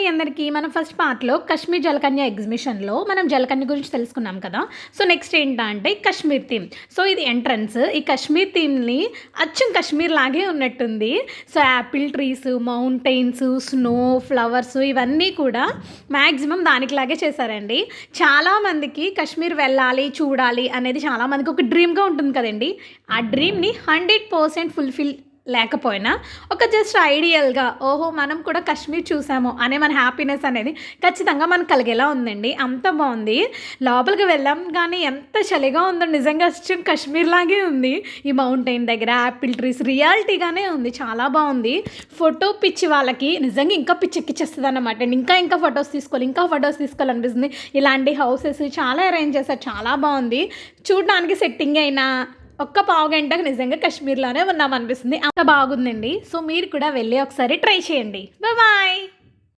అందరికీ. మనం ఫస్ట్ పార్ట్‌లో కాశ్మీర్ జలకన్య ఎగ్జిబిషన్‌లో మనం జలకన్య గురించి తెలుసుకున్నాం కదా! సో, నెక్స్ట్ ఏంటంటే కాశ్మీర్ థీమ్. సో, ఇది ఎంట్రన్స్. ఈ కాశ్మీర్ థీమ్‌ని అచ్చం కాశ్మీర్ లాగే ఉన్నట్టుంది. So, Apple trees, mountains, snow, flowers ఇవన్నీ కూడా మాక్సిమం దానికిలాగే చేశారండి. చాలామందికి కాశ్మీర్ వెళ్ళాలి, చూడాలి అనేది చాలామందికి ఒక డ్రీమ్‌గా ఉంటుంది కదండీ! ఆ డ్రీమ్‌ని 100% ఫుల్‌ఫిల్ లేకపోయినా ఒక జస్ట్ ఐడియల్‌గా ఓహో! మనం కూడా కాశ్మీర్ చూసాము అనే మన హ్యాపీనెస్ అనేది ఖచ్చితంగా మనకు కలిగేలా ఉందండి. అంత బావుంది. లోపలికి వెళ్ళాం గానీ ఎంత చలిగా ఉందో నిజంగా అచ్చం కాశ్మీర్ లాగే ఉంది. ఈ మౌంటైన్ దగ్గర యాపిల్ ట్రీస్ రియాలిటీగానే ఉంది. చాలా బావుంది. ఫోటో పిచ్చి వాళ్ళకి నిజంగా ఇంకా పిచ్చెక్కిచ్చేస్తదన్నమాట. ఇంకా ఇంకా ఫోటోస్ తీసుకోవాలనిపిస్తుంది. ఇలాంటి హౌసెస్ చాలా అరేంజ్ చేశారు. చాలా బావుంది. చూడడానికి సెట్టింగ్ అయినా ఒక్క పావుగంటకు నిజంగా కాశ్మీర్‌లోనే ఉన్నామనిపిస్తుంది. అంత బాగుందండి. సో, మీరు కూడా వెళ్ళి ఒకసారి ట్రై చేయండి. బాయ్.